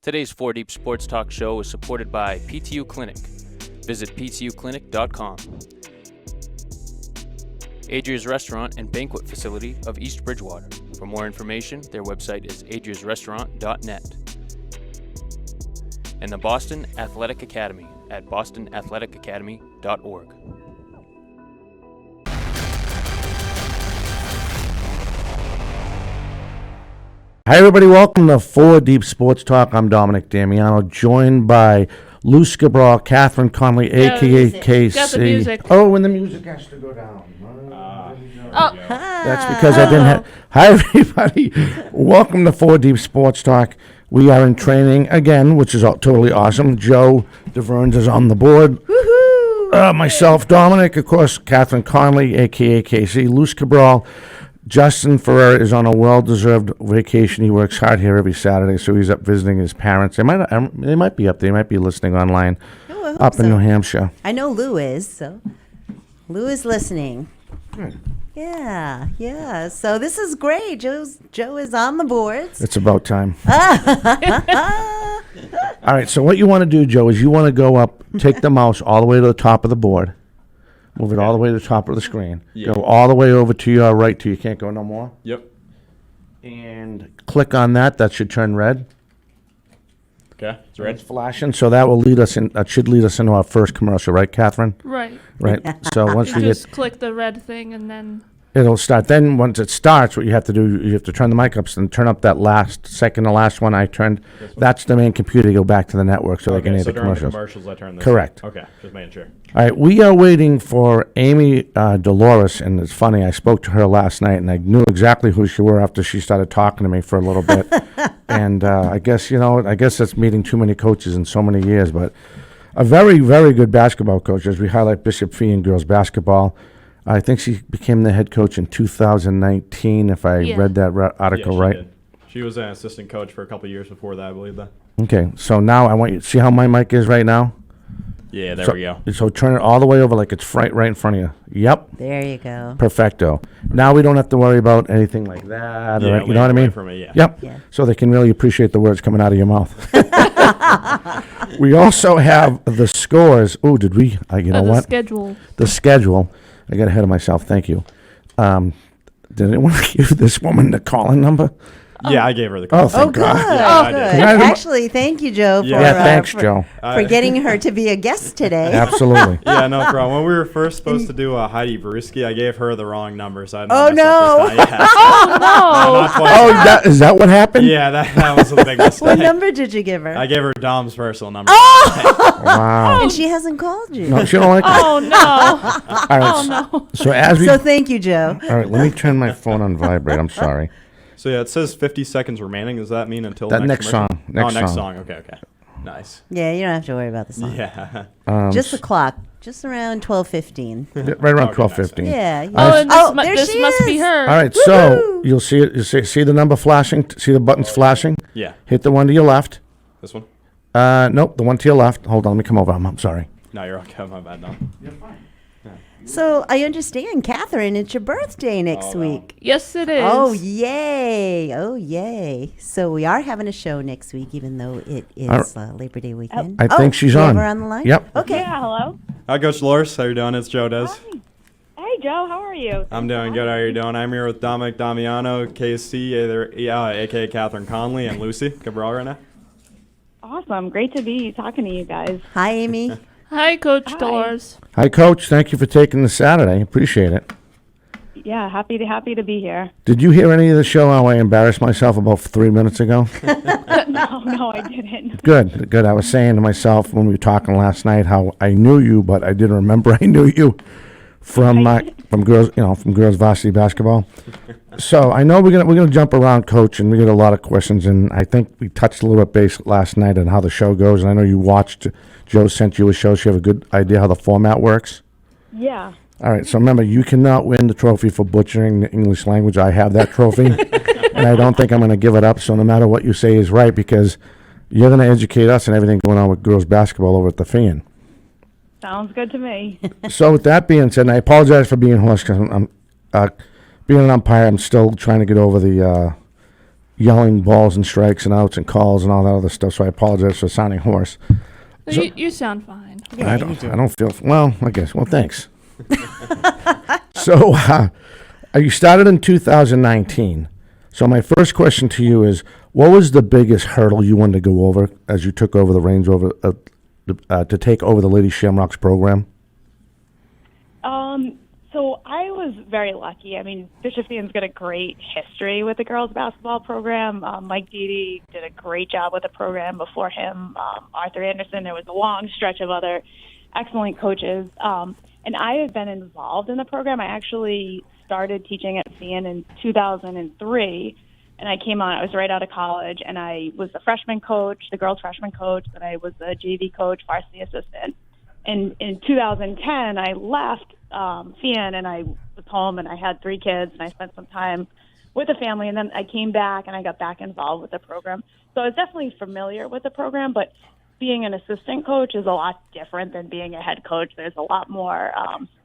Today's 4 Deep Sports Talk show is supported by PTU Clinic. Visit ptuclinic.com. Adria's Restaurant and Banquet Facility of East Bridgewater. For more information, their website is adriasrestaurant.net. And the Boston Athletic Academy at bostonathleticacademy.org. Hi, everybody. Welcome to 4 Deep Sports Talk. I'm Dominic Damiano, joined by Luz Cabral, Catherine Conley, a.k.a. KC. Got the music. Oh, when the music has to go down. Oh. That's because I didn't have... Hi, everybody. Welcome to 4 Deep Sports Talk. We are in training again, which is totally awesome. Joe DeVerns is on the board. Woohoo! Myself, Dominic, of course, Catherine Conley, a.k.a. KC, Luz Cabral. Justin Ferrer is on a well-deserved vacation. He works hard here every Saturday, so he's up visiting his parents. They might be up there. They might be listening online up in New Hampshire. I know Lou is, so Lou is listening. Good. Yeah. So this is great. Joe is on the boards. It's about time. All right, so what you want to do, Joe, is you want to go up, take the mouse all the way to the top of the board. Move it all the way to the top of the screen. Yeah. Go all the way over to your right till you can't go no more. Yep. And click on that. That should turn red. Okay, it's red. It's flashing, so that will lead us in. That should lead us into our first commercial, right, Catherine? Right. Right. So once we Just get, click the red thing and then. it'll start. Then once it starts, what you have to do, you have to turn the mic up and turn up that second to last one I turned. This one? That's the main computer. Go back to the network so they can hear so the during the commercials. commercials, I turn this. Correct. Okay, just making sure. All right, we are waiting for Amy Dolores, and it's funny, I spoke to her last night, and I knew exactly who she were after she started talking to me for a little bit. And I guess that's meeting too many coaches in so many years, but a very, very good basketball coach, as we highlight Bishop Feehan girls basketball. I think she became the head coach in 2019, if I Yeah. read that article Yeah, she right. did. She was an assistant coach for a couple of years before that, I believe that. Okay, so now I want you to see how my mic is right now? Yeah, there So- we go. So turn it all the way over like it's right in front of you. Yep. There you go. Perfecto. Now we don't have to worry about anything like that. Yeah, Or, you know what I mean? From it, yeah. Yep. Yeah. So they can really appreciate the words coming out of your mouth. We also have the scores. Oh, did we? You know The what? schedule. The schedule. I got ahead of myself. Thank you. Did anyone give this woman the calling number? Yeah, I gave her the call. Oh, thank Good. God. Yeah, I did. Good. Can I- Actually, thank you, Joe, Yeah. for, Yeah, thanks, for, Joe. for getting her to be a guest today. Absolutely. Yeah, no problem. When we were first supposed to do Heidi Baruski, I gave her the wrong number, so I Oh, didn't mess up this time. Yeah. Oh, no. Not twice. Oh, is that what happened? Yeah, that was a big What mistake. number did you give her? I gave her Dom's personal number. Wow. And she hasn't called you. No, she don't like that. Oh, no. All right. Oh, no. So as we. So thank you, Joe. All right. Let me turn my phone on vibrate. I'm sorry. So yeah, it says 50 seconds remaining. Does that mean until That next next commercial? song. Next next song. song. Okay. Nice. Yeah, you don't have to worry about the song. Yeah. Just the clock. Just around 12:15. Right around Okay, 12:15. Yeah. Oh, and there this she must be is. her. All right, so you'll see it. You see the number flashing. See the buttons flashing. Yeah. Hit the one to your left. This one? Nope, the one to your left. Hold on, let me come over. I'm sorry. No, you're okay. My bad. No. So I understand, Catherine, it's your birthday next Oh, wow. week. Yes, it is. Oh, yay. Oh, yay. So we are having a show next week, even though it is Labor Day weekend. I think she's we on. have her on the line? Yep. Okay. Yeah, hello. Hi, Coach Dolores. How you doing? It's Joe Des. Hey, Joe. How are you? I'm doing good. How are you doing? I'm here with Dominic Damiano, KC, a.k.a. Catherine Conley, and Lucy Cabral right now. Awesome. Great to be talking to you guys. Hi, Amy. Hi, Coach Hi. Dolores. Hi, Coach. Thank you for taking the Saturday. Appreciate it. Yeah, happy to be here. Did you hear any of the show how I embarrassed myself about 3 minutes ago? No, I didn't. Good. I was saying to myself when we were talking last night how I knew you, but I didn't remember I knew you from girls varsity basketball. So I know we're gonna jump around, Coach, and we get a lot of questions, and I think we touched a little bit base last night on how the show goes, and I know you watched. Joe sent you a show, so you have a good idea how the format works. Yeah. All right, so remember, you cannot win the trophy for butchering the English language. I have that trophy, and I don't think I'm going to give it up. So no matter what you say is right, because you're going to educate us and everything going on with girls basketball over at the Feehan. Sounds good to me. So with that being said, and I apologize for being hoarse because I'm being an umpire. I'm still trying to get over the yelling balls and strikes and outs and calls and all that other stuff. So I apologize for sounding hoarse. So- You sound fine. Yeah, I don't feel well. I guess. Well, thanks. So you started in 2019. So my first question to you is, what was the biggest hurdle you wanted to go over as you took over the reins to take over the Lady Shamrocks program? So I was very lucky. I mean, Bishop Feehan's got a great history with the girls basketball program. Mike Dede did a great job with the program before him. Arthur Anderson, there was a long stretch of other excellent coaches. And I have been involved in the program. I actually started teaching at Feehan in 2003. And I came on, I was right out of college, and I was the freshman coach, the girls freshman coach, then I was the JV coach, varsity assistant. And in 2010, I left Feehan, and I was home, and I had 3 kids, and I spent some time with the family, and then I came back, and I got back involved with the program. So I was definitely familiar with the program, but being an assistant coach is a lot different than being a head coach. There's a lot more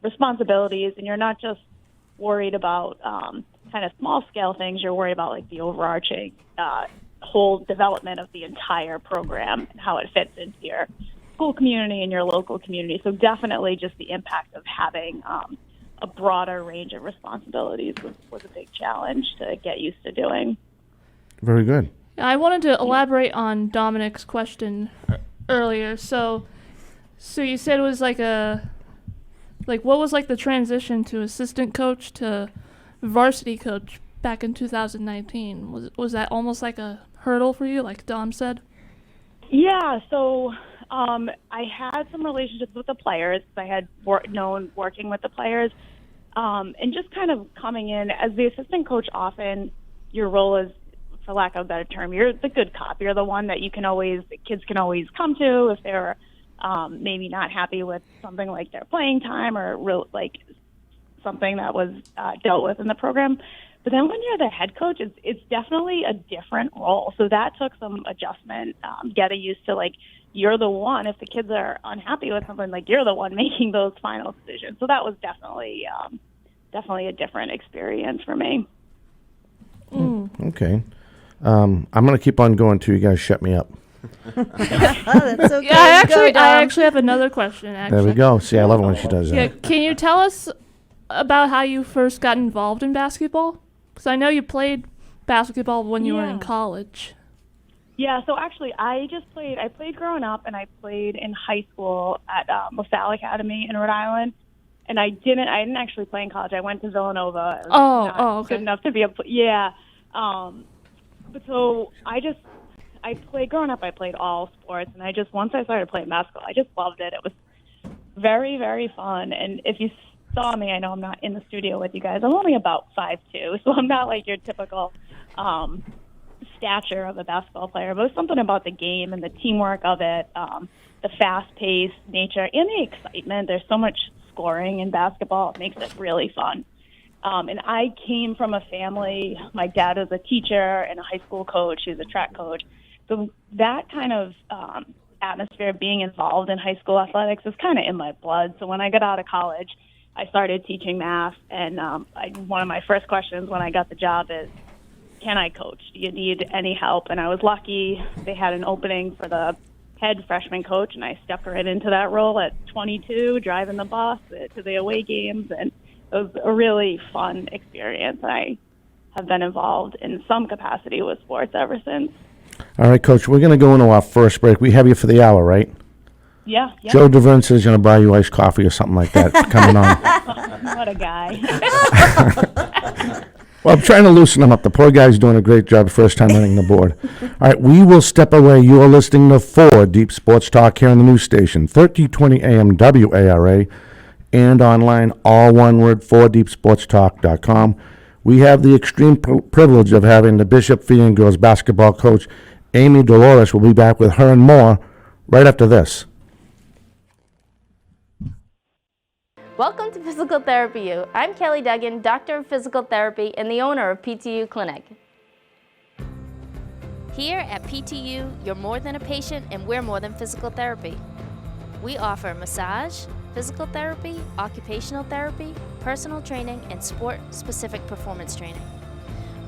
responsibilities, and you're not just worried about kind of small-scale things. You're worried about, like, the overarching whole development of the entire program and how it fits into your school community and your local community. So definitely just the impact of having a broader range of responsibilities was a big challenge to get used to doing. Very good. I wanted to elaborate on Dominic's question earlier. So you said it was like what was like the transition to assistant coach to varsity coach back in 2019? Was that almost like a hurdle for you, like Dom said? Yeah, so I had some relationships with the players. I had known working with the players, and just kind of coming in as the assistant coach. Often, your role is, for lack of a better term, you're the good cop. You're the one that the kids can always come to if they're maybe not happy with something like their playing time or something that was dealt with in the program. But then when you're the head coach, it's definitely a different role. So that took some adjustment, getting used to, like, you're the one, if the kids are unhappy with something, like, you're the one making those final decisions. So that was definitely a different experience for me. Okay. I'm going to keep on going till you guys shut me up. Oh, that's okay. Yeah, Go, I Dom. actually have another question. There we go. See, I love it when she does Yeah, that. can you tell us about how you first got involved in basketball? Because I know you played basketball when you were in college. Yeah, so actually I played growing up, and I played in high school at LaSalle Academy in Rhode Island. And I didn't actually play in college. I went to Villanova. I was not okay. good enough to be but so I played growing up. I played all sports, and once I started playing basketball, I just loved it. It was very, very fun. And if you saw me, I know I'm not in the studio with you guys. I'm only about 5'2", so I'm not like your typical stature of a basketball player. But it was something about the game and the teamwork of it, the fast-paced nature, and the excitement. There's so much scoring in basketball. It makes it really fun. And I came from a family, my dad was a teacher and a high school coach. He was a track coach. So that kind of atmosphere of being involved in high school athletics is kind of in my blood. So when I got out of college, I started teaching math. And one of my first questions when I got the job is, can I coach? Do you need any help? And I was lucky. They had an opening for the head freshman coach, and I stepped right into that role at 22, driving the bus to the away games. And it was a really fun experience. I have been involved in some capacity with sports ever since. All right, Coach, we're going to go into our first break. We have you for the hour, right? Yeah. Joe DeVern says he's going to buy you iced coffee or something like that coming on. What a guy. Well, I'm trying to loosen him up. The poor guy's doing a great job first time running the board. All right, we will step away. You are listening to 4 Deep Sports Talk here on the news station, 1320 AM WARA, and online, all one word, 4deepsportstalk.com. We have the extreme privilege of having the Bishop Feehan girls basketball coach, Amy Dolores. We'll be back with her and more right after this. Welcome to Physical Therapy U. I'm Kelly Duggan, Doctor of Physical Therapy and the owner of PTU Clinic. Here at PTU, you're more than a patient and we're more than physical therapy. We offer massage, physical therapy, occupational therapy, personal training, and sport-specific performance training.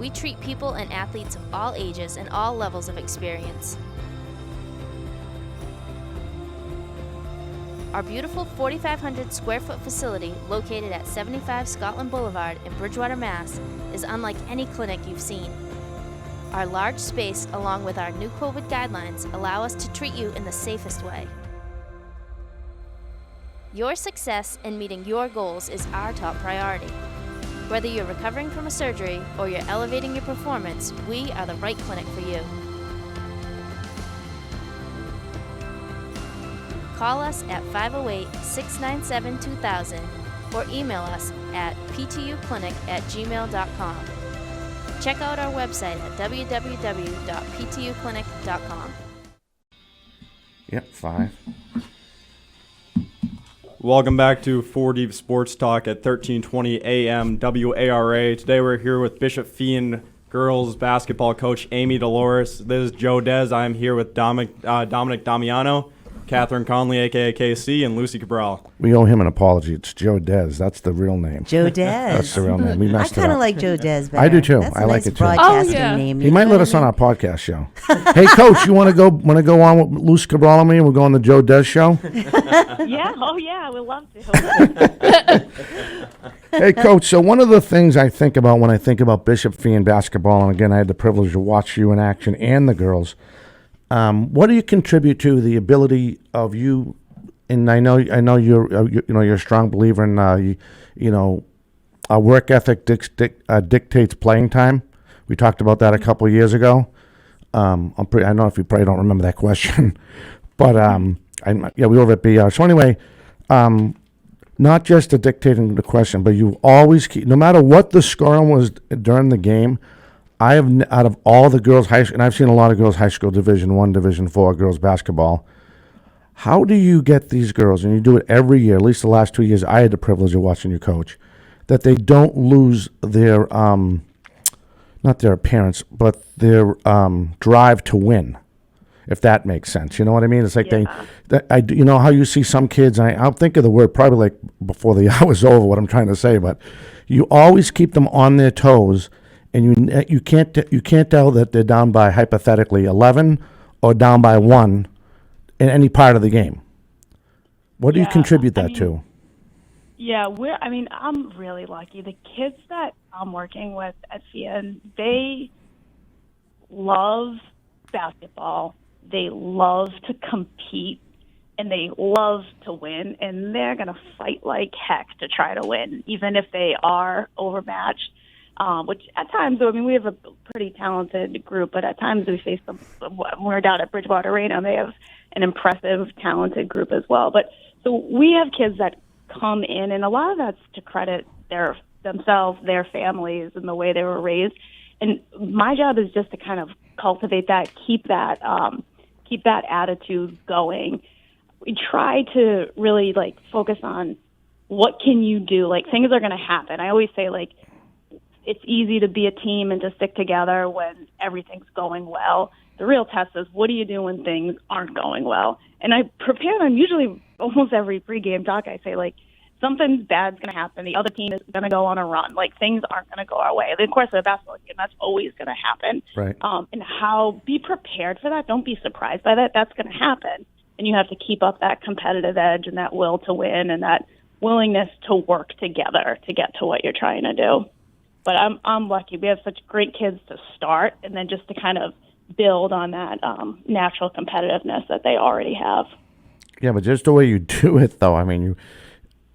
We treat people and athletes of all ages and all levels of experience. Our beautiful 4,500 square foot facility located at 75 Scotland Boulevard in Bridgewater, Mass. is unlike any clinic you've seen. Our large space, along with our new COVID guidelines, allow us to treat you in the safest way. Your success in meeting your goals is our top priority. Whether you're recovering from a surgery or you're elevating your performance, we are the right clinic for you. Call us at 508-697-2000 or email us at ptuclinic@gmail.com. Check out our website at www.ptuclinic.com. Yep, 5. Welcome back to 4 Deep Sports Talk at 1320 AM WARA. Today we're here with Bishop Feehan girls basketball coach Amy Dolores. This is Joe Dez. I'm here with Dominic Damiano, Catherine Conley, a.k.a. KC, and Lucy Cabral. We owe him an apology. It's Joe Dez. That's the real name. Joe Dez. That's the real name. We I messed it kind of up. like Joe Dez better. I do too. That's I a like nice it too. broadcasting Oh, yeah. name. He you might know let what us I on mean? our podcast show. Hey, Coach, you want to go on with Lucy Cabral and me, and we'll go on the Joe Dez show? Yeah, oh yeah, I would love to. Hey, Coach, so one of the things I think about when I think about Bishop Feehan basketball, and again, I had the privilege to watch you in action and the girls, what do you contribute to the ability of you, and I know you're a strong believer in, work ethic dictates playing time. We talked about that a couple of years ago. I don't know if you probably don't remember that question, but we were at BR. So anyway, not just to dictating the question, but you always keep, no matter what the scoring was during the game. I have, out of all the girls high school, and I've seen a lot of girls high school Division I, Division IV girls basketball. How do you get these girls, and you do it every year, at least the last 2 years I had the privilege of watching you coach, that they don't lose their, not their appearance, but their drive to win, if that makes sense. You know what I mean? It's like you know how you see some kids, I'll think of the word probably like before the hour's over, what I'm trying to say, but you always keep them on their toes, and you can't tell that they're down by hypothetically 11 or down by 1 in any part of the game. What do you contribute that to? Yeah, I'm really lucky. The kids that I'm working with at Feehan, they love basketball. They love to compete, and they love to win, and they're going to fight like heck to try to win, even if they are overmatched. Which at times, we have a pretty talented group, but at times we face them. When we're down at Bridgewater Arena, they have an impressive, talented group as well. But so we have kids that come in, and a lot of that's to credit themselves, their families, and the way they were raised. And my job is just to kind of cultivate that, keep that attitude going. We try to really focus on what can you do. Things are going to happen. I always say it's easy to be a team and to stick together when everything's going well. The real test is, what do you do when things aren't going well? And I prepare them usually almost every pregame talk. I say, something bad's going to happen. The other team is going to go on a run. Things aren't going to go our way. Of course, in a basketball game, that's always going to happen. Right. And be prepared for that. Don't be surprised by that. That's going to happen. And you have to keep up that competitive edge and that will to win and that willingness to work together to get to what you're trying to do. But I'm lucky. We have such great kids to start, and then just to kind of build on that natural competitiveness that they already have. Yeah, but just the way you do it, though,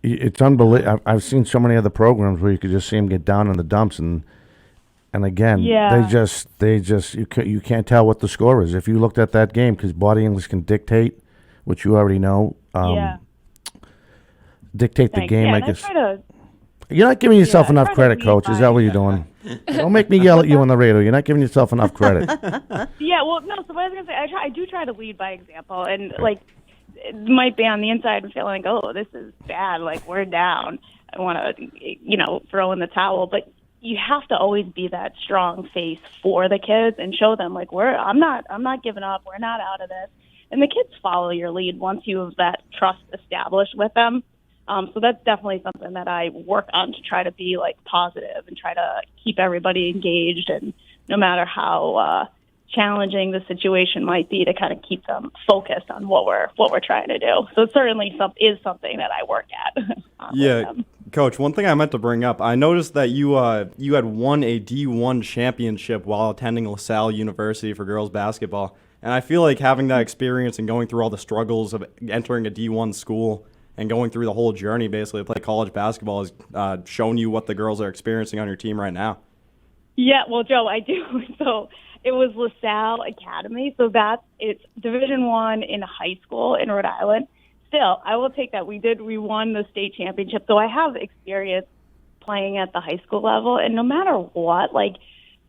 it's unbelievable. I've seen so many other programs where you could just see them get down in the dumps, and again, they just you can't tell what the score is. If you looked at that game, because body English can dictate, which you already know, dictate the game. Yeah, I guess. You're not giving yourself enough credit, lead Coach. Is that what you're doing? Don't make me yell at you on the radio. You're not giving yourself enough credit. Yeah, well, no. So what I was gonna say, I do try to lead by example, and it might be on the inside and feeling oh, this is bad. We're down. I want to, throw in the towel. But you have to always be that strong face for the kids and show them I'm not giving up. We're not out of this. And the kids follow your lead once you have that trust established with them. So that's definitely something that I work on to try to be like positive and try to keep everybody engaged, and no matter how challenging the situation might be, to kind of keep them focused on what we're trying to do. So it certainly is something that I work at. Yeah, Coach, one thing I meant to bring up, I noticed that you had won a D1 championship while attending LaSalle University for girls basketball. And I feel like having that experience and going through all the struggles of entering a D1 school and going through the whole journey basically to play college basketball has shown you what the girls are experiencing on your team right now. Yeah, well, Joe, I do. So it was LaSalle Academy. So it's Division I in high school in Rhode Island. Still, I will take that. We won the state championship. So I have experience playing at the high school level. And no matter what, like,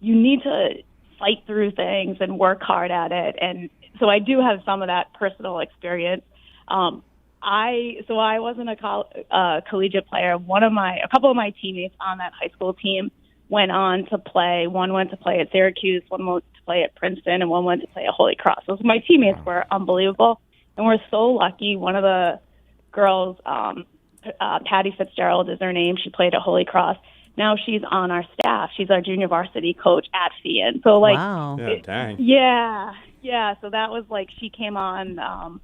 you need to fight through things and work hard at it. And so I do have some of that personal experience. I wasn't a collegiate player. A couple of my teammates on that high school team went on to play. One went to play at Syracuse, one went to play at Princeton, and one went to play at Holy Cross. So my teammates were unbelievable, and we're so lucky. One of the girls, Patty Fitzgerald is her name. She played at Holy Cross. Now she's on our staff. She's our junior varsity coach at Feehan. So Wow. Yeah, dang. Yeah. So that was like, she came on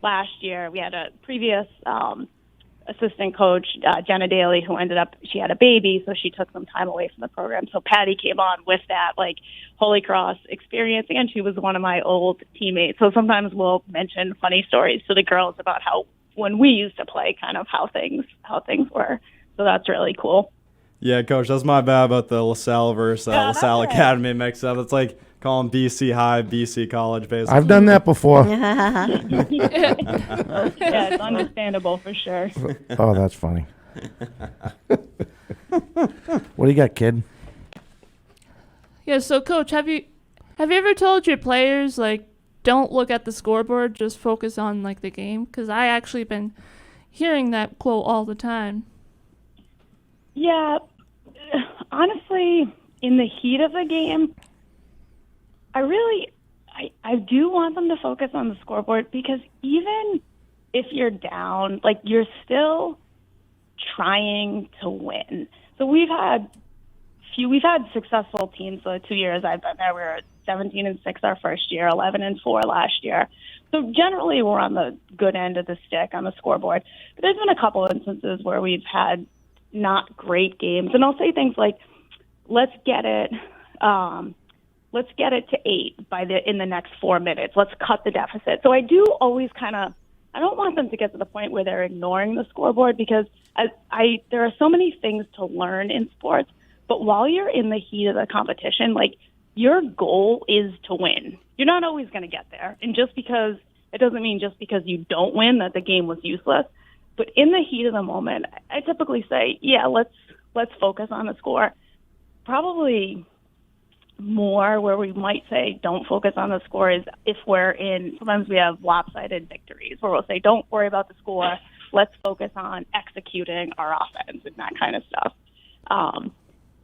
last year. We had a previous assistant coach, Jenna Daly, who she had a baby, so she took some time away from the program. So Patty came on with that, like, Holy Cross experience, and she was one of my old teammates. So sometimes we'll mention funny stories to the girls about how, when we used to play, kind of how things were. So that's really cool. Yeah, Coach, that's my bad about the LaSalle versus LaSalle Academy mix-up. It's like calling BC High, BC College, basically. I've done that before. Yeah, it's understandable for sure. Oh, that's funny. What do you got, kid? Yeah, so Coach, have you ever told your players, like, don't look at the scoreboard, just focus on, like, the game? Because I actually been hearing that quote all the time. Yeah, honestly, in the heat of the game, I do want them to focus on the scoreboard, because even if you're down, like, you're still trying to win. So we've had successful teams the 2 years I've been there. We were 17-6 our first year, 11-4 last year. So generally we're on the good end of the stick on the scoreboard. But there's been a couple instances where we've had not great games, and I'll say things like, let's get it to 8 in the next 4 minutes. Let's cut the deficit. So I do always I don't want them to get to the point where they're ignoring the scoreboard, because there are so many things to learn in sports. But while you're in the heat of the competition, like, your goal is to win. You're not always going to get there. And it doesn't mean just because you don't win that the game was useless. But in the heat of the moment, I typically say, yeah, let's focus on the score. Probably more where we might say don't focus on the score is if sometimes we have lopsided victories where we'll say don't worry about the score, let's focus on executing our offense and that kind of stuff.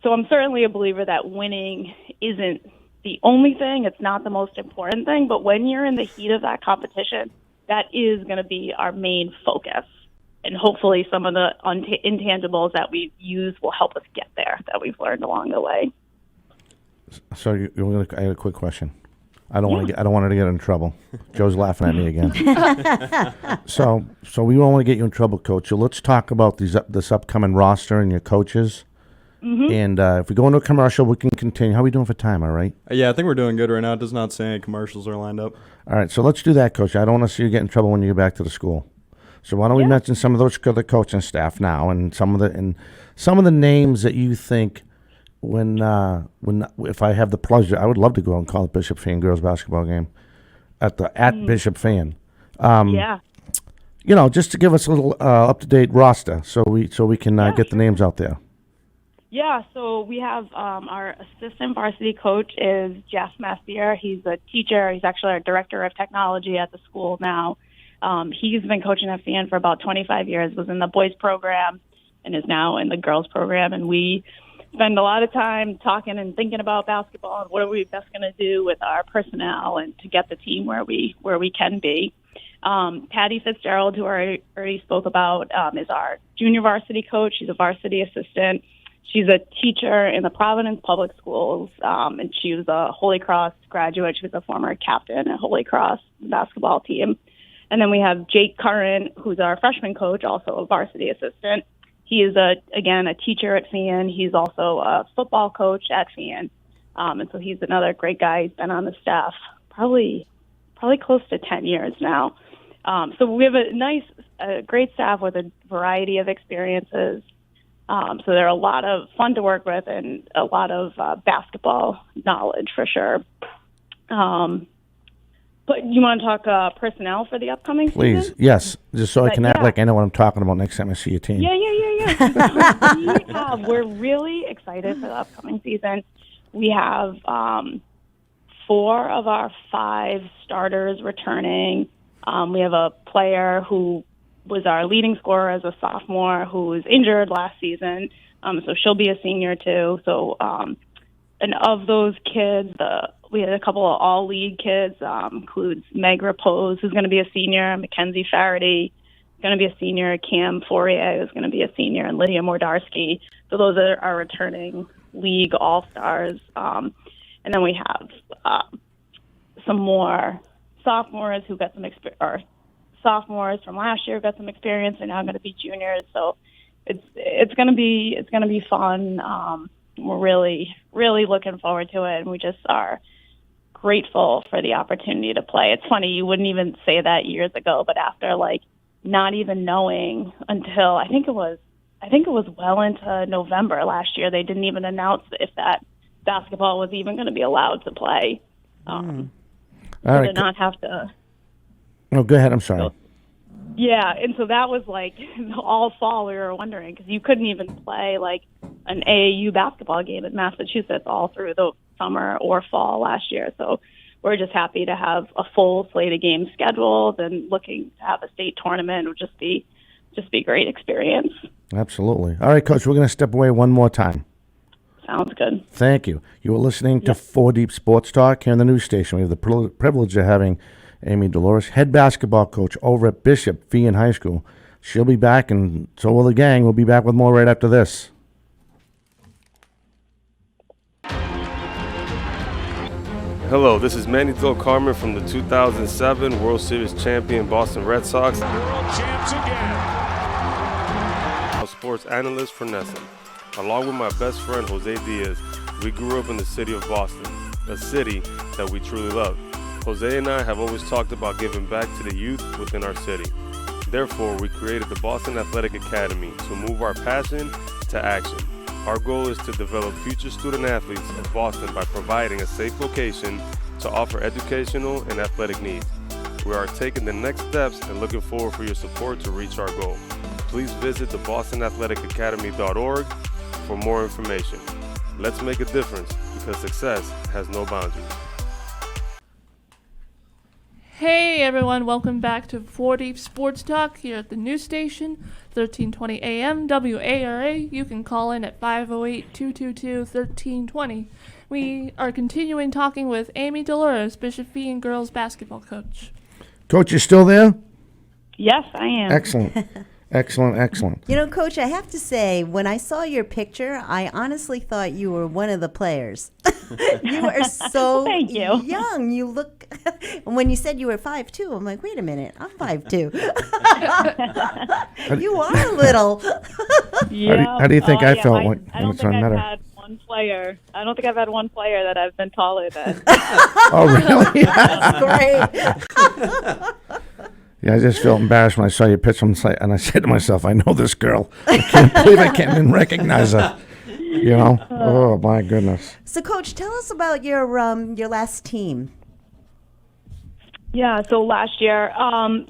So I'm certainly a believer that winning isn't the only thing. It's not the most important thing, but when you're in the heat of that competition, that is going to be our main focus. And hopefully some of the intangibles that we use will help us get there, that we've learned along the way. So I have a quick question. I don't want her to get in trouble. Joe's laughing at me again. So we don't want to get you in trouble, Coach. So let's talk about this upcoming roster and your coaches. Mm-hmm. And if we go into a commercial, we can continue. How are we doing for time, all right? Yeah, I think we're doing good right now. It does not say any commercials are lined up. All right, so let's do that, Coach. I don't want to see you get in trouble when you get back to the school. So why don't we mention some of those other coaching staff now, and some of the names that you think if I have the pleasure, I would love to go and call the Bishop Feehan girls basketball game at Bishop Feehan. Just to give us a little up to date roster, so we can get the names out there. Yeah, so we have our assistant varsity coach is Jeff Messier. He's a teacher. He's actually our director of technology at the school now. He's been coaching at Feehan for about 25 years, was in the boys program and is now in the girls program. And we spend a lot of time talking and thinking about basketball and what are we best going to do with our personnel and to get the team where we can be. Patty Fitzgerald, who I already spoke about, is our junior varsity coach. She's a varsity assistant. She's a teacher in the Providence Public Schools, and she was a Holy Cross graduate. She was a former captain at Holy Cross basketball team. And then we have Jake Curran, who's our freshman coach, also a varsity assistant. He is, again, a teacher at Feehan. He's also a football coach at Feehan. And so he's another great guy. He's been on the staff probably close to 10 years now. So we have a great staff with a variety of experiences. So they're a lot of fun to work with and a lot of basketball knowledge for sure. But you want to talk personnel for the upcoming Please, season? yes, just so I can act like I know what I'm talking about next time I see your team. Yeah. We're really excited for the upcoming season. We have 4 of our 5 starters returning. We have a player who was our leading scorer as a sophomore who was injured last season, so she'll be a senior too. So, and of those kids, we had a couple of all-league kids, includes Meg Repose, who's going to be a senior, Mackenzie Faraday, going to be a senior, Cam Fourier is going to be a senior, and Lydia Mordarski. So those are our returning league all-stars. And then we have some more sophomores who got some experience, sophomores from last year got some experience. They're now going to be juniors. So it's going to be fun. We're really, really looking forward to it, and we just are grateful for the opportunity to play. It's funny, you wouldn't even say that years ago, but after not even knowing until I think it was well into November last year, they didn't even announce if that basketball was even going to be allowed to play. All right. To not have to. Oh, go ahead. I'm sorry. Yeah, and so that was all fall we were wondering because you couldn't even play an AAU basketball game in Massachusetts all through the summer or fall last year. So we're just happy to have a full slate of games scheduled and looking to have a state tournament. It would just be a great experience. Absolutely. All right, Coach, we're going to step away one more time. Sounds good. Thank you. You were listening to 4 Deep Sports Talk here on the news station. We have the privilege of having Amy Dolores, head basketball coach over at Bishop Feehan High School. She'll be back, and so will the gang. We'll be back with more right after this. Hello, this is Manny Del Carmen from the 2007 World Series champion Boston Red Sox. World champs again. A sports analyst for Nesson. Along with my best friend Jose Diaz, we grew up in the city of Boston, a city that we truly love. Jose and I have always talked about giving back to the youth within our city. Therefore, we created the Boston Athletic Academy to move our passion to action. Our goal is to develop future student athletes of Boston by providing a safe location to offer educational and athletic needs. We are taking the next steps and looking forward for your support to reach our goal. Please visit thebostonathleticacademy.org for more information. Let's make a difference because success has no boundaries. Hey everyone, welcome back to 4 Deep Sports Talk here at the news station, 1320 AM WARA. You can call in at 508-222-1320. We are continuing talking with Amy Dolores, Bishop Feehan girls basketball coach. Coach, you still there? Yes, I am. Excellent. Excellent. You know, Coach, I have to say, when I saw your picture, I honestly thought you were one of the players. You are so Thank you. young. You look, when you said you were 5'2", I'm like, wait a minute, I'm 5'2". You are little. Yeah. How do you think I felt when I don't it's think on I've Meta? had one player. I don't think I've had one player that I've been taller than. Oh, really? That's great. Yeah, I just felt embarrassed when I saw your picture, and I said to myself, I know this girl. I can't believe I can't even recognize her. You know? Oh, my goodness. So, Coach, tell us about your last team. Yeah, so last year,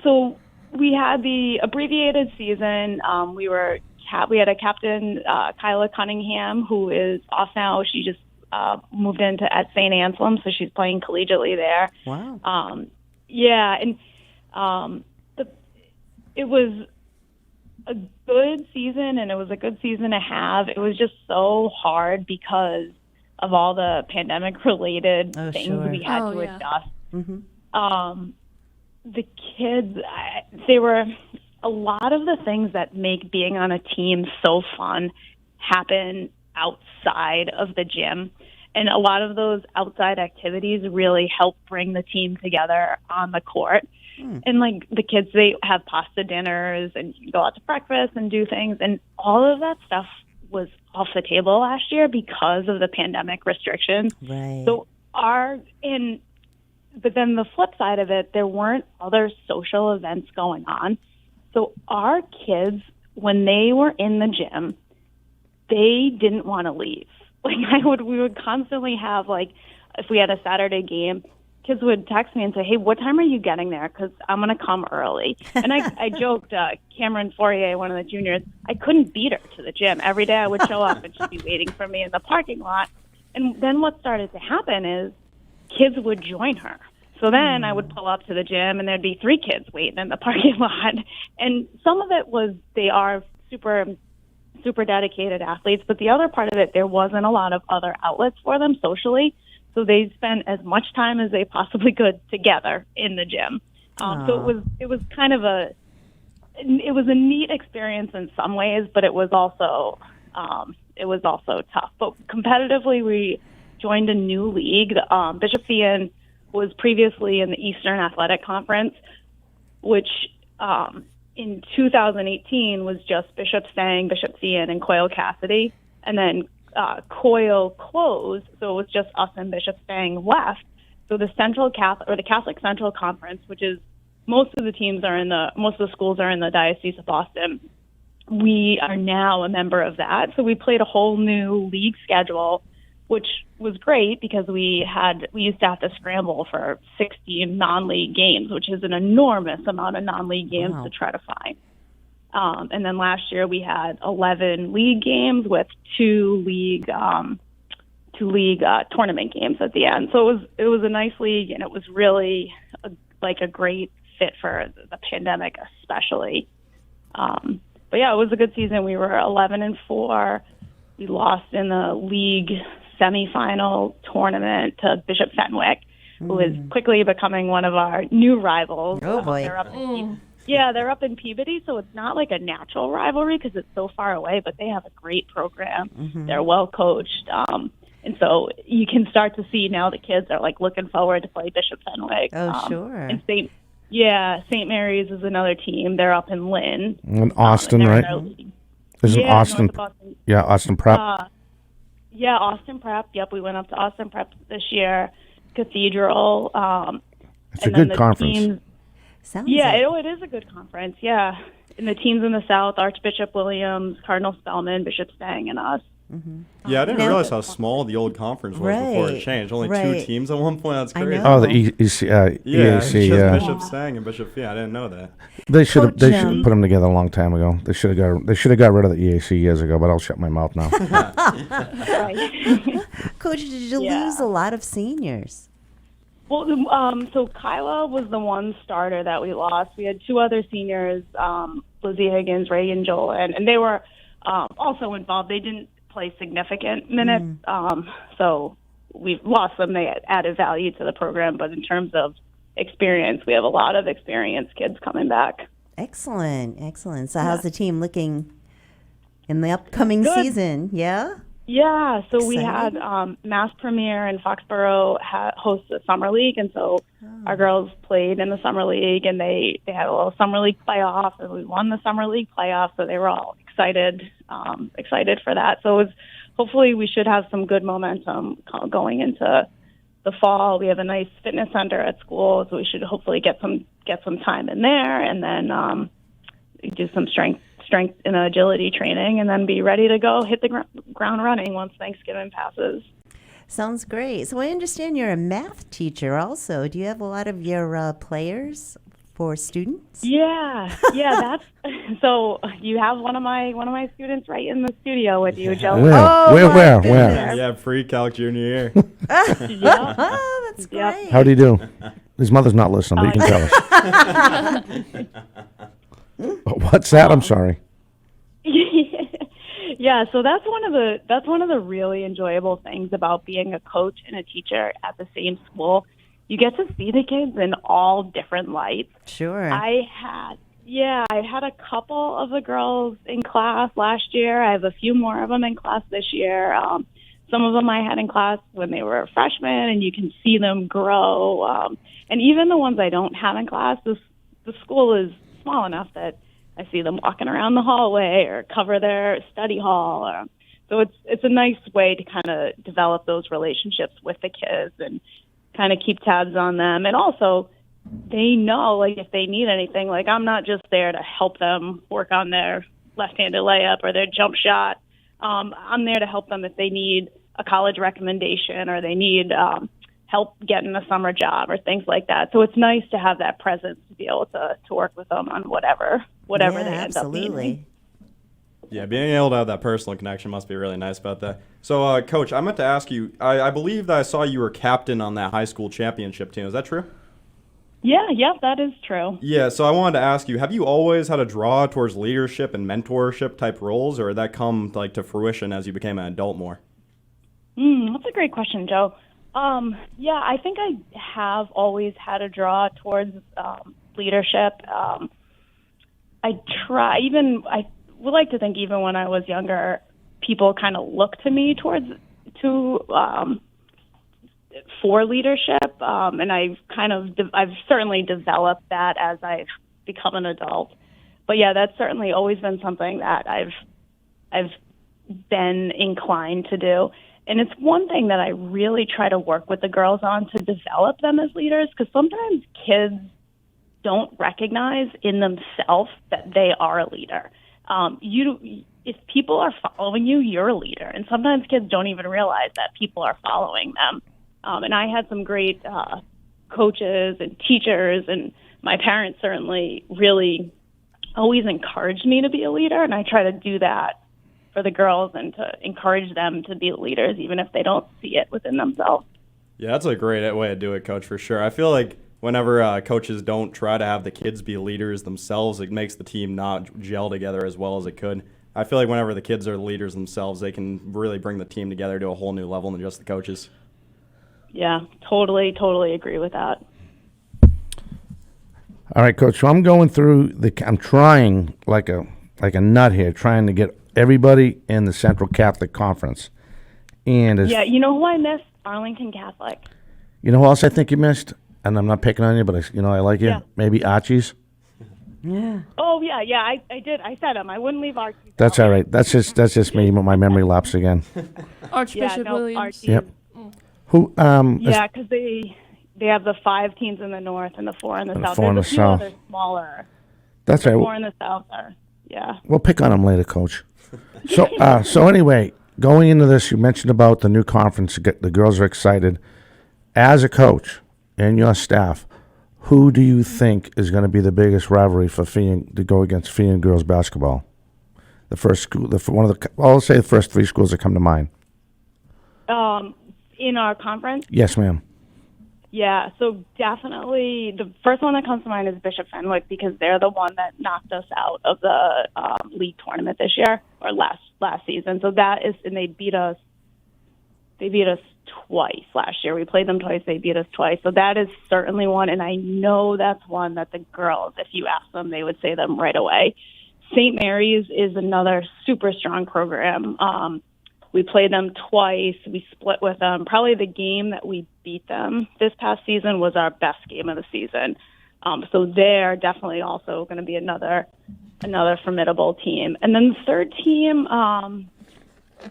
so we had the abbreviated season. We had a captain, Kyla Cunningham, who is off now. She just moved into at St. Anselm, so she's playing collegiately there. Wow. Yeah, and it was a good season, and it was a good season to have. It was just so hard because of all the pandemic-related things sure. we had to yeah. adjust. Mm-hmm. the kids, they were a lot of the things that make being on a team so fun happen outside of the gym. And a lot of those outside activities really help bring the team together on the court. And like the kids, they have pasta dinners and go out to breakfast and do things. And all of that stuff was off the table last year because of the pandemic restrictions. Right. So but then the flip side of it, there weren't other social events going on. So our kids, when they were in the gym, they didn't want to leave. Like we would constantly have, like, if we had a Saturday game, kids would text me and say, hey, what time are you getting there? Because I'm going to come early. And I joked, Cameron Fourier, one of the juniors, I couldn't beat her to the gym. Every day I would show up and she'd be waiting for me in the parking lot. And then what started to happen is kids would join her. So then I would pull up to the gym and there'd be 3 kids waiting in the parking lot. And some of it was they are super dedicated athletes, but the other part of it, there wasn't a lot of other outlets for them socially. So they spent as much time as they possibly could together in the gym. So it was kind of a neat experience in some ways, but it was also tough. But competitively, we joined a new league. Bishop Feehan was previously in the Eastern Athletic Conference, which in 2018 was just Bishop Stang, Bishop Feehan, and Coyle Cassidy, and then Coyle closed, so it was just us and Bishop Stang left. So the Catholic Central Conference, which is most of the schools are in the Diocese of Boston. We are now a member of that, so we played a whole new league schedule, which was great because we used to have to scramble for 16 non-league games, which is an enormous amount of non-league games to try to find. And then last year we had 11 league games with two league tournament games at the end. So it was a nice league, and it was really a great fit for the pandemic, especially. But yeah, it was a good season. We were 11-4. We lost in the league semifinal tournament to Bishop Fenwick, who is quickly becoming one of our new rivals. Oh boy. They're up in Peabody, so it's not like a natural rivalry because it's so far away, but they have a great program. They're well coached. And so you can start to see now the kids are looking forward to play Bishop Fenwick. Oh, sure. And St. Mary's is another team. They're up in Lynn. In Austin, right? Isn't Austin? Yeah, Austin Prep. Austin Prep. Yep, we went up to Austin Prep this year. Cathedral. It's a good conference. It is a good conference. Yeah, and the teams in the South: Archbishop Williams, Cardinal Spellman, Bishop Stang, and us. Yeah, I didn't realize how small the old conference was before it changed. Only 2 teams at one point. That's crazy. Oh, the EAC. Yeah, Bishop Stang and Bishop Feehan. I didn't know that. They should have put them together a long time ago. They should have got rid of the EAC years ago. But I'll shut my mouth now. Coach, did you lose a lot of seniors? Well, so Kyla was the one starter that we lost. We had 2 other seniors, Lizzie Higgins, Reagan Joel, and they were also involved. They didn't play significant minutes, so we've lost them. They added value to the program, but in terms of experience, we have a lot of experienced kids coming back. Excellent. So how's the team looking in the upcoming season? Yeah, so we had Mass Premier and Foxborough host a summer league, and so our girls played in the summer league, and they had a little summer league playoff, and we won the summer league playoff, so they were all excited for that. So hopefully we should have some good momentum going into the fall. We have a nice fitness center at school, so we should hopefully get some time in there, and then do some strength and agility training, and then be ready to go hit the ground running once Thanksgiving passes. Sounds great. So I understand you're a math teacher also. Do you have a lot of your players for students? Yeah, that's so you have one of my students right in the studio with you, Joe. Where? Yeah, pre-calc junior year. Oh, that's great. How'd he do? His mother's not listening, but you can tell us. What's that? I'm sorry. Yeah, so that's one of the really enjoyable things about being a coach and a teacher at the same school you get to see the kids in all different lights. Sure. I had a couple of the girls in class last year. I have a few more of them in class this year. Some of them I had in class when they were freshmen, and you can see them grow. And even the ones I don't have in class, the school is small enough that I see them walking around the hallway or cover their study hall. So it's a nice way to kind of develop those relationships with the kids and kind of keep tabs on them. And also, they know, like, if they need anything, like, I'm not just there to help them work on their left-handed layup or their jump shot. I'm there to help them if they need a college recommendation or they need help getting a summer job or things like that. So it's nice to have that presence to be able to work with them on whatever they end up needing. Yeah, being able to have that personal connection must be really nice about that. So, Coach, I meant to ask you, I believe that I saw you were captain on that high school championship team. Is that true? Yeah, that is true. Yeah, so I wanted to ask you, have you always had a draw towards leadership and mentorship type roles, or did that come to fruition as you became an adult more? That's a great question, Joe. I think I have always had a draw towards leadership. I would like to think even when I was younger, people kind of looked to me for leadership, and I've certainly developed that as I've become an adult. But yeah, that's certainly always been something that I've been inclined to do. And it's one thing that I really try to work with the girls on to develop them as leaders, because sometimes kids don't recognize in themselves that they are a leader. If people are following you, you're a leader. And sometimes kids don't even realize that people are following them. And I had some great coaches and teachers, and my parents certainly really always encouraged me to be a leader. And I try to do that for the girls and to encourage them to be leaders, even if they don't see it within themselves. Yeah, that's a great way to do it, Coach, for sure. I feel like whenever coaches don't try to have the kids be leaders themselves, it makes the team not gel together as well as it could. I feel like whenever the kids are leaders themselves, they can really bring the team together to a whole new level than just the coaches. Yeah, totally agree with that. All right, Coach. So I'm going through I'm trying like a nut here, trying to get everybody in the Central Catholic Conference. And you know who I missed? Arlington Catholic. You know who else I think you missed? And I'm not picking on you, but I like you. Yeah. Maybe Archie's. Yeah. Oh yeah. I did. I said him. I wouldn't leave Archie. That's all right. That's just me. My memory lapse again. Archbishop Williams. Archie. Yep. Who? Because they have the 5 teams in the north and the 4 in the south. 4 in There's the a few south. other smaller. That's right. 4 in the south are. Yeah. We'll pick on him later, Coach. So anyway, going into this, you mentioned about the new conference. The girls are excited. As a coach and your staff, who do you think is going to be the biggest rivalry for Feehan to go against Feehan girls basketball? The first school, I'll say the first 3 schools that come to mind. In our conference? Yes, ma'am. Yeah, so definitely the first one that comes to mind is Bishop Fenwick, because they're the one that knocked us out of the league tournament this year or last season. So that is, and they beat us twice last year. We played them twice, they beat us twice. So that is certainly one, and I know that's one that the girls, if you ask them, they would say them right away. St. Mary's is another super strong program. We played them twice. We split with them. Probably the game that we beat them this past season was our best game of the season. So they're definitely also going to be another formidable team. And then the third team,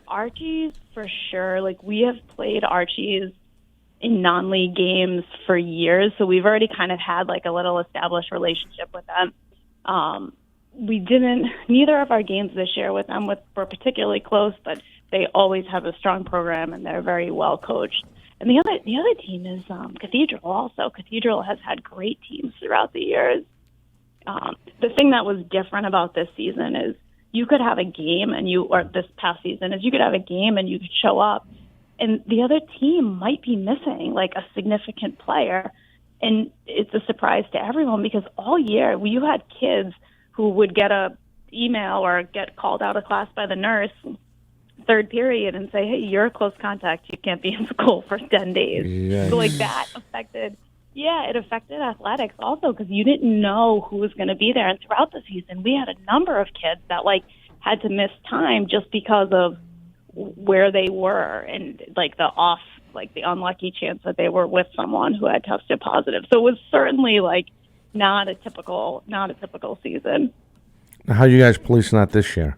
Archie's for sure. Like, we have played Archie's in non-league games for years, so we've already kind of had like a little established relationship with them. Neither of our games this year with them were particularly close, but they always have a strong program and they're very well coached. And the other team is Cathedral also. Cathedral has had great teams throughout the years. The thing that was different about this season is you could have a game this past season is you could have a game and you could show up and the other team might be missing like a significant player. And it's a surprise to everyone because all year you had kids who would get a email or get called out of class by the nurse third period and say, hey, you're a close contact. You can't be in school for 10 days. Yes. So like that affected Yeah, it affected athletics also because you didn't know who was going to be there. And throughout the season, we had a number of kids that had to miss time just because of where they were and the unlucky chance that they were with someone who had tested positive. So it was certainly not a typical season. How are you guys policing that this year?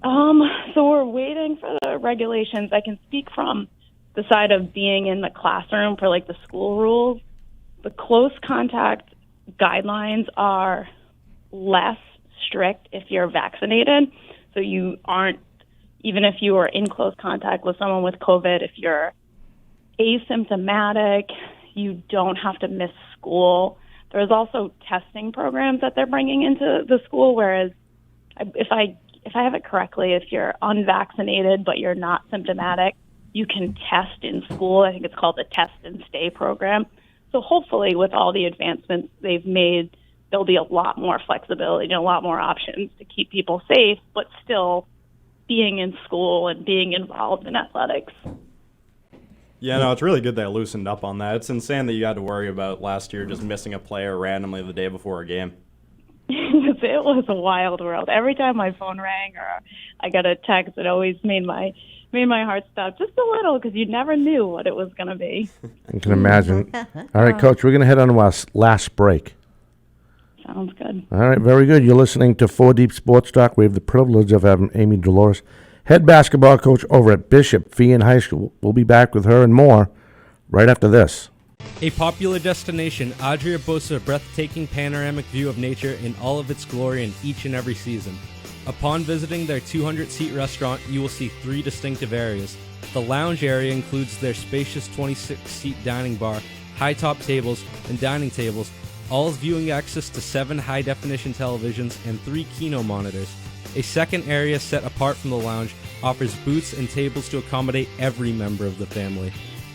So we're waiting for the regulations. I can speak from the side of being in the classroom for the school rules. The close contact guidelines are less strict if you're vaccinated. So you aren't, even if you are in close contact with someone with COVID, if you're asymptomatic, you don't have to miss school. There's also testing programs that they're bringing into the school, whereas if I have it correctly, if you're unvaccinated but you're not symptomatic, you can test in school. I think it's called the Test and Stay program. So hopefully with all the advancements they've made, there'll be a lot more flexibility and a lot more options to keep people safe, but still being in school and being involved in athletics. Yeah, no, it's really good they loosened up on that. It's insane that you had to worry about last year just missing a player randomly the day before a game. It was a wild world. Every time my phone rang or I got a text, it always made my heart stop just a little because you never knew what it was going to be. I can imagine. All right, Coach, we're going to head on to our last break. Sounds good. All right, very good. You're listening to 4 Deep Sports Talk. We have the privilege of having Amy Dolores, head basketball coach over at Bishop Feehan High School. We'll be back with her and more right after this. A popular destination, Adria boasts a breathtaking panoramic view of nature in all of its glory in each and every season. Upon visiting their 200-seat restaurant, you will see 3 distinctive areas. The lounge area includes their spacious 26-seat dining bar, high-top tables, and dining tables, all with viewing access to 7 high-definition televisions and 3 Kino monitors. A second area set apart from the lounge offers booths and tables to accommodate every member of the family.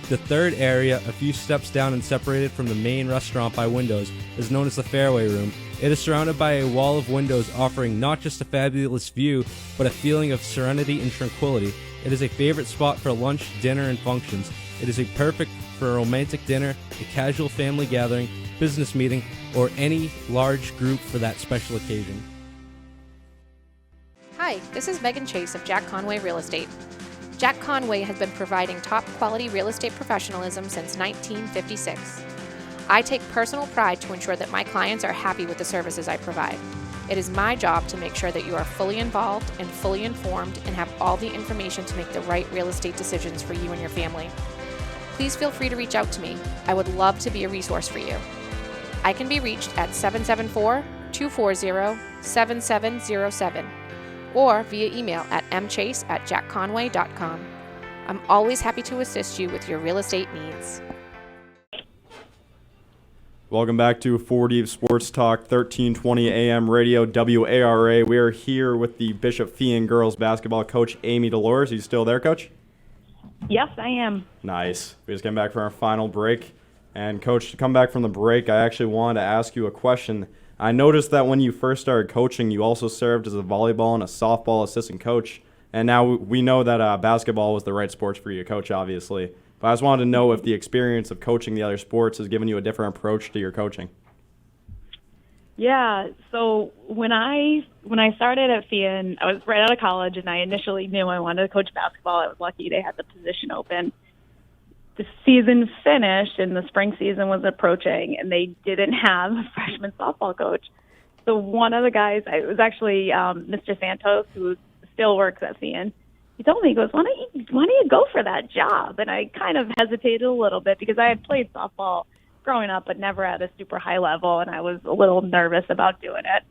The third area, a few steps down and separated from the main restaurant by windows, is known as the Fairway Room. It is surrounded by a wall of windows offering not just a fabulous view, but a feeling of serenity and tranquility. It is a favorite spot for lunch, dinner, and functions. It is perfect for a romantic dinner, a casual family gathering, business meeting, or any large group for that special occasion. Hi, this is Megan Chase of Jack Conway Real Estate. Jack Conway has been providing top-quality real estate professionalism since 1956. I take personal pride to ensure that my clients are happy with the services I provide. It is my job to make sure that you are fully involved and fully informed and have all the information to make the right real estate decisions for you and your family. Please feel free to reach out to me. I would love to be a resource for you. I can be reached at 774-240-7707 or via email at mchase@jackconway.com. I'm always happy to assist you with your real estate needs. Welcome back to 4 Deep Sports Talk, 1320 AM Radio WARA. We are here with the Bishop Feehan girls basketball coach, Amy Dolores. Are you still there, Coach? Yes, I am. Nice. We just came back from our final break. And, Coach, to come back from the break, I actually wanted to ask you a question. I noticed that when you first started coaching, you also served as a volleyball and a softball assistant coach. And now we know that basketball was the right sports for you to coach, obviously. But I just wanted to know if the experience of coaching the other sports has given you a different approach to your coaching. Yeah, so when I started at Feehan, I was right out of college, and I initially knew I wanted to coach basketball. I was lucky they had the position open. The season finished, and the spring season was approaching, and they didn't have a freshman softball coach. So one of the guys, it was actually Mr. Santos, who still works at Feehan. He told me, he goes, why don't you go for that job? And I kind of hesitated a little bit because I had played softball growing up, but never at a super high level, and I was a little nervous about doing it.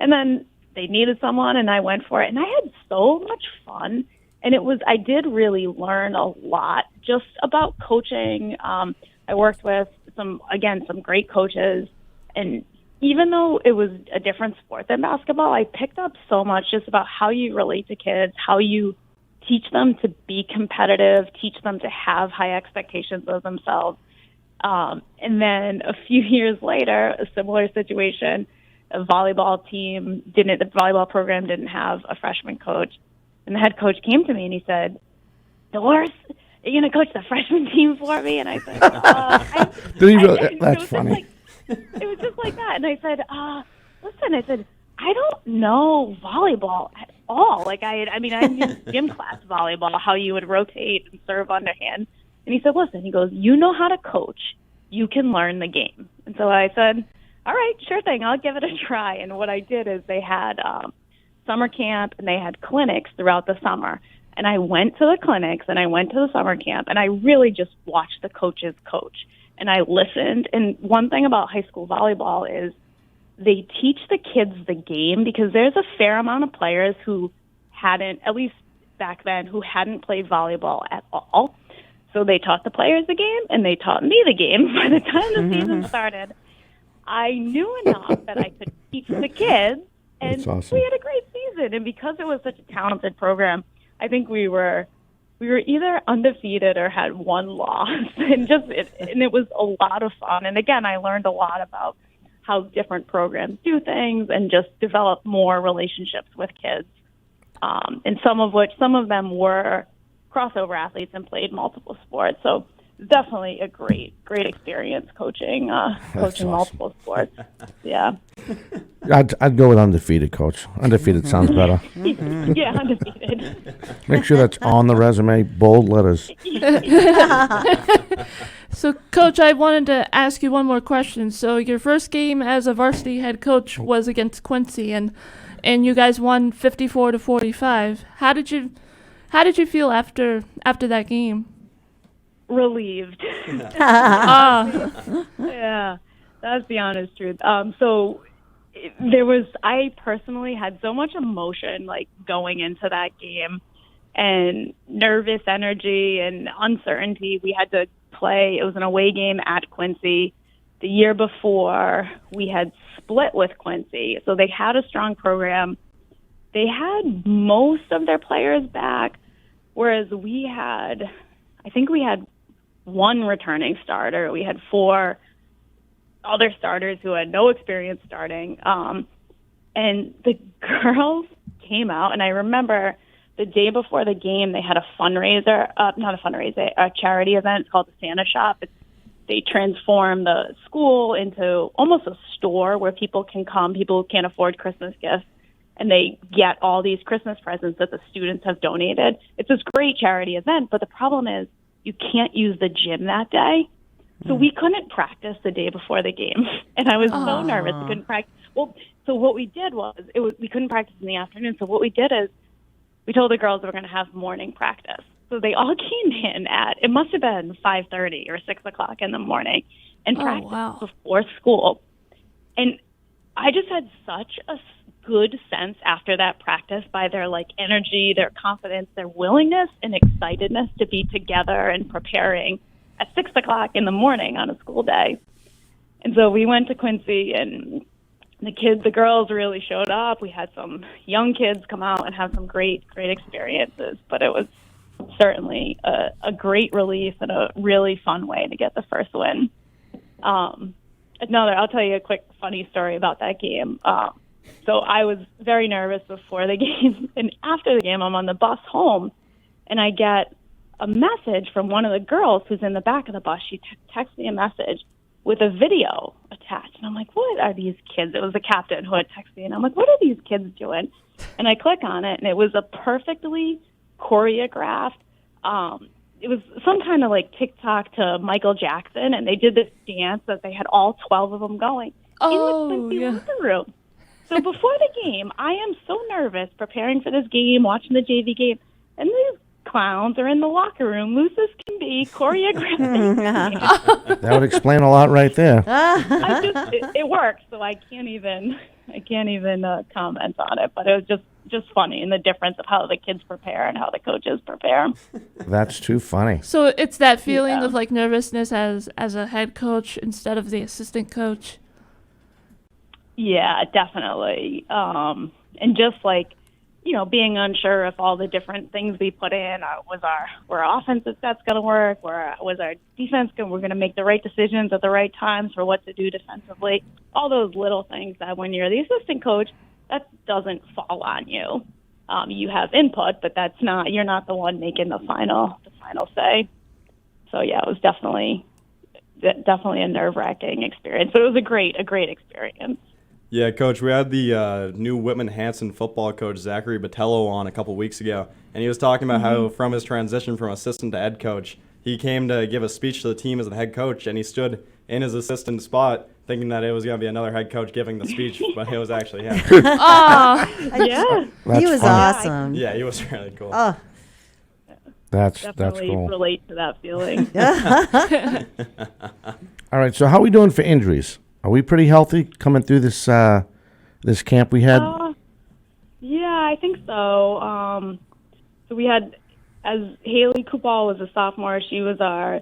And then they needed someone, and I went for it, and I had so much fun. And I did really learn a lot just about coaching. I worked with some great coaches. And even though it was a different sport than basketball, I picked up so much just about how you relate to kids, how you teach them to be competitive, teach them to have high expectations of themselves. And then a few years later, a similar situation, the volleyball program didn't have a freshman coach. And the head coach came to me and he said, Dolores, "Are you going to coach the freshman team for me?" And I said, That's funny. It was just like that. And I said, listen, I said, I don't know volleyball at all. Like, I knew gym class volleyball, how you would rotate and serve underhand. And he said, listen, he goes, you know how to coach. You can learn the game. And so I said, all right, sure thing. I'll give it a try. And what I did is they had summer camp and they had clinics throughout the summer. And I went to the clinics and I went to the summer camp and I really just watched the coaches coach. And I listened. And one thing about high school volleyball is they teach the kids the game, because there's a fair amount of players who hadn't, at least back then, who hadn't played volleyball at all. So they taught the players the game, and they taught me the game. By the time the season started, I knew enough that I could teach the kids, and we had a great season. And because it was such a talented program, I think we were either undefeated or had one loss, and it was a lot of fun. And again, I learned a lot about how different programs do things, and just develop more relationships with kids. And some of them were crossover athletes and played multiple sports. So definitely a great experience coaching awesome. multiple sports. Yeah. I'd go with undefeated, Coach. Undefeated sounds better. Yeah, undefeated. Make sure that's on the resume, bold letters. So, Coach, I wanted to ask you one more question. So, your first game as a varsity head coach was against Quincy, and you guys won 54-45. How did you feel after that game? Relieved. Yeah, that's the honest truth. So I personally had so much emotion, like, going into that game, and nervous energy and uncertainty. We had to play. It was an away game at Quincy. The year before, we had split with Quincy, so they had a strong program. They had most of their players back, whereas I think we had one returning starter. We had 4 other starters who had no experience starting. And the girls came out, and I remember the day before the game, they had a charity event. It's called the Santa Shop. They transform the school into almost a store where people can come, people who can't afford Christmas gifts, and they get all these Christmas presents that the students have donated. It's this great charity event, but the problem is you can't use the gym that day. So we couldn't practice the day before the game. And I was so nervous. We couldn't practice. Well, so what we did we couldn't practice in the afternoon. So what we did is we told the girls we were going to have morning practice. So they all came in it must have been 5:30 or 6 o'clock in the morning, and practiced before school. And I just had such a good sense after that practice by their energy, their confidence, their willingness and excitedness to be together and preparing at 6 o'clock in the morning on a school day. And so we went to Quincy, and the girls really showed up. We had some young kids come out and have some great experiences, but it was certainly a great relief and a really fun way to get the first win. I'll tell you a quick funny story about that game. So I was very nervous before the game, and after the game, I'm on the bus home, and I get a message from one of the girls who's in the back of the bus. She texts me a message with a video attached, and I'm like, what are these kids? It was the captain who had texted me, and I'm like, what are these kids doing? And I click on it, and it was a perfectly choreographed, it was some kind of TikTok to Michael Jackson, and they did this dance that they had all 12 of them going in the Quincy locker room. So before the game, I am so nervous preparing for this game, watching the JV game, and these clowns are in the locker room, loose as can be, choreographing. That would explain a lot right there. It works, so I can't even comment on it. But it was just funny, and the difference of how the kids prepare and how the coaches prepare. That's too funny. So it's that feeling of nervousness as a head coach instead of the assistant coach. Yeah, definitely. And just being unsure if all the different things we put in, were our offensive sets going to work? Was our defense we're going to make the right decisions at the right times for what to do defensively? All those little things that when you're the assistant coach, that doesn't fall on you. You have input, but you're not the one making the final say. So yeah, it was definitely a nerve-wracking experience, but it was a great experience. Yeah, Coach, we had the new Whitman-Hanson football coach, Zachary Botello, on a couple weeks ago, and he was talking about how from his transition from assistant to head coach, he came to give a speech to the team as the head coach, and he stood in his assistant spot thinking that it was going to be another head coach giving the speech, but it was actually him. Yeah. He was awesome. Yeah, he was really cool. Oh, That's Definitely cool. relate to that feeling. All right, so how are we doing for injuries? Are we pretty healthy coming through this this camp we had? Yeah, I think so. So we had, as Haley Kupal was a sophomore, she was our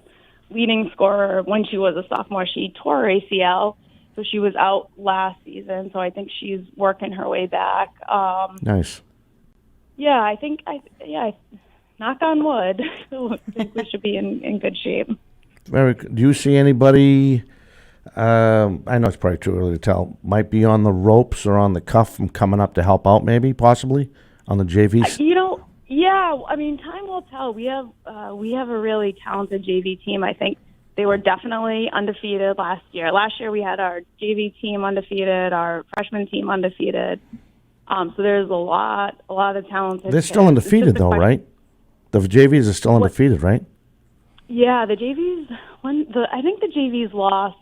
leading scorer. When she was a sophomore, she tore her ACL, so she was out last season. So I think she's working her way back. Nice. Yeah, I think knock on wood. I think we should be in good shape. Very good. Do you see anybody? I know it's probably too early to tell. Might be on the ropes or on the cuff from coming up to help out, maybe, possibly, on the JVs? Yeah. I mean, time will tell. We have a really talented JV team. I think they were definitely undefeated last year. Last year we had our JV team undefeated, our freshman team undefeated. So there's a lot of talented. They're still undefeated, though, right? The JVs are still undefeated, right? Yeah, the JVs. I think the JVs lost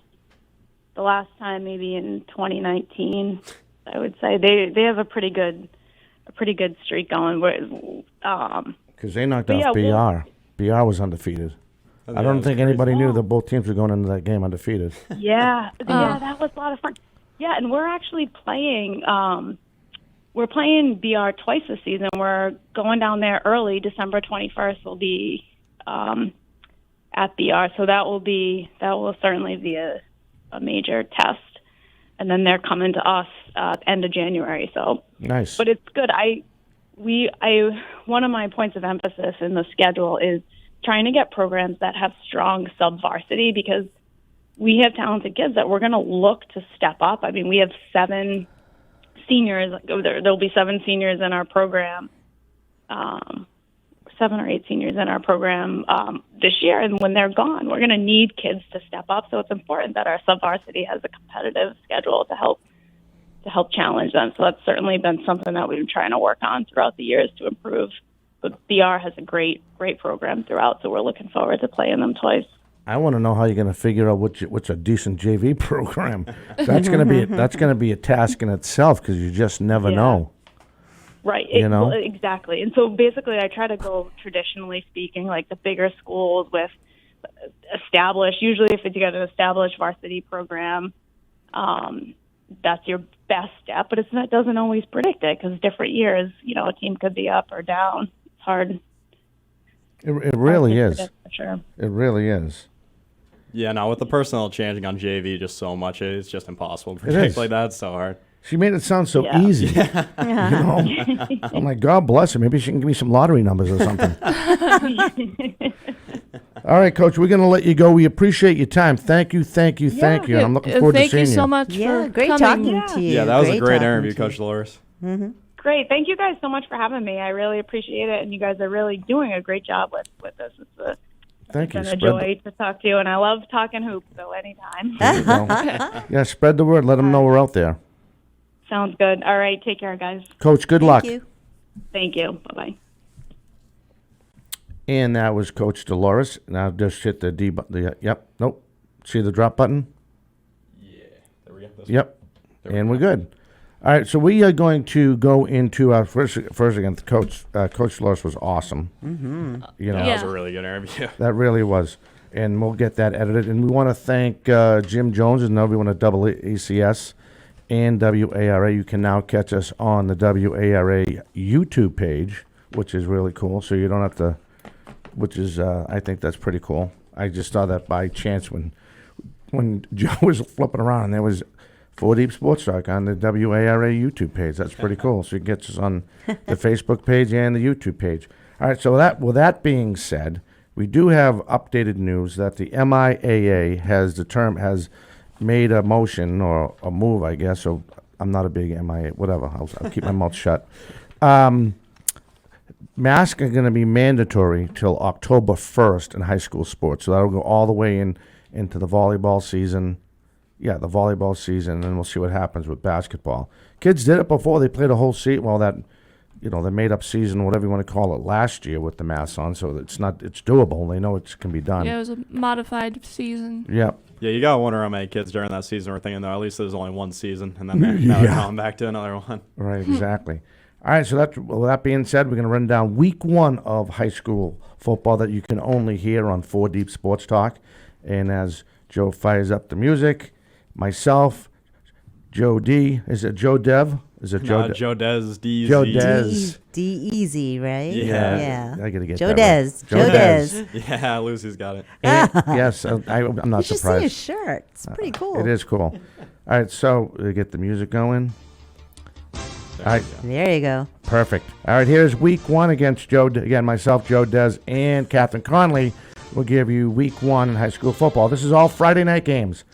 the last time maybe in 2019. I would say they have a pretty good streak going. Because they knocked off BR. BR was undefeated. I don't think anybody knew that both teams were going into that game undefeated. Yeah, that was a lot of fun. Yeah, and we're actually playing. We're playing BR twice this season. We're going down there early. December 21st will be at BR, so that will certainly be a major test. And then they're coming to us end of January. So nice. But it's good. One of my points of emphasis in the schedule is trying to get programs that have strong sub-varsity, because we have talented kids that we're going to look to step up. I mean, we have 7 seniors. There'll be 7 seniors in our program, 7 or 8 seniors in our program this year. And when they're gone, we're going to need kids to step up. So it's important that our sub-varsity has a competitive schedule to help challenge them. So that's certainly been something that we've been trying to work on throughout the years to improve. But BR has a great program throughout, so we're looking forward to playing them twice. I want to know how you're going to figure out what's a decent JV program. That's going to be a task in itself, because you just never know. Right. Well, exactly. And so basically, I try to go traditionally speaking, like the bigger schools with established. Usually, if you got an established varsity program, that's your best step. But it doesn't always predict it, because different years, a team could be up or down. It's hard. It really is. For sure. It really is. Yeah, no, with the personnel changing on JV just so much, it's just impossible to predict like that. It's so hard. She made it sound so easy. Yeah. I'm like, God bless her. Maybe she can give me some lottery numbers or something. All right, Coach, we're going to let you go. We appreciate your time. Thank you. And I'm looking forward to seeing you. Thank you so much for great coming. talking to you. Yeah, that was a great interview, Coach Dolores. Mm-hmm. Great. Thank you guys so much for having me. I really appreciate it, and you guys are really doing a great job with this. Thank you. It's been a joy to talk to you, and I love talking hoops, so anytime. Yeah, spread the word. Let them know we're out there. Sounds good. All right, take care, guys. Coach, good luck. Thank you. Bye-bye. And that was Coach Dolores. Now just hit the D button. Yep. Nope. See the drop button? Yeah. There we go. Yep. And we're good. All right, so we are going to go into our first again. Coach Dolores was awesome. Mm-hmm. That was a really good interview. That really was, and we'll get that edited. And we want to thank Jim Jones and everyone at ACS and WARA. You can now catch us on the WARA YouTube page, which is really cool. So you don't have to, which is I think that's pretty cool. I just saw that by chance when Joe was flipping around, and there was 4 Deep Sports Talk on the WARA YouTube page. That's pretty cool. So you can get us on the Facebook page and the YouTube page. All right, so with that being said, we do have updated news that the MIAA has made a motion or a move, I guess. So I'm not a big MIA, whatever. I'll keep my mouth shut. masks are going to be mandatory till October 1st in high school sports. So that'll go all the way into the volleyball season. Yeah, the volleyball season, and then we'll see what happens with basketball. Kids did it before. They played a whole season, the made-up season, whatever you want to call it, last year with the masks on. So it's doable. They know it can be done. Yeah, it was a modified season. Yep. Yeah, you got to wonder how many kids during that season were thinking, though, at least there's only one season, and then they're going back to another one. Right, exactly. All right, so with that being said, we're going to run down week 1 of high school football that you can only hear on 4 Deep Sports Talk. And as Joe fires up the music, myself, Joe D. Is it Joe Dev? Is it Joe? Joe Dez. D. Joe Dez. D-Easy, right? Yeah. I got to get Joe that Dez. right. Joe Dez. Yeah, Lucy's got it. Yes, I'm not You should surprised. see his shirt. It's pretty cool. It is cool. All right, so we get the music going. All right. There you go. Perfect. All right, here's week 1 against Joe. Again, myself, Joe Dez, and Catherine Conley will give you week 1 in high school football. This is all Friday night games.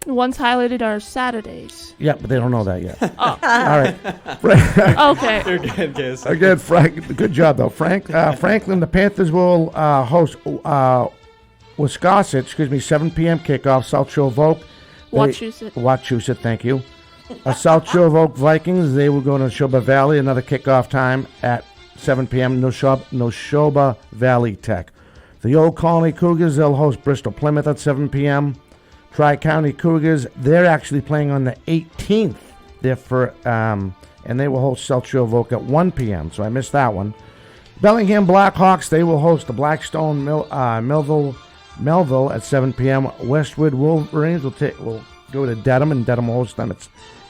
The ones highlighted are Saturdays. Yeah, but they don't know that yet. Oh. All right. Okay. You're good, Case. Again, Frank. Good job, though. Franklin, the Panthers will host Wisconsin, 7 p.m. kickoff, South Shore Vogue. Wachusett, thank you. South Shore Vogue Vikings, they will go to Neshoba Valley, another kickoff time at 7 p.m. Neshoba Valley Tech. The Old Colony Cougars, they'll host Bristol Plymouth at 7 p.m. Tri-County Cougars, they're actually playing on the 18th. And they will host South Shore Vogue at 1 p.m., so I missed that one. Bellingham Blackhawks, they will host the Blackstone Melville at 7 p.m. Westwood Wolverines will go to Dedham, and Dedham will host them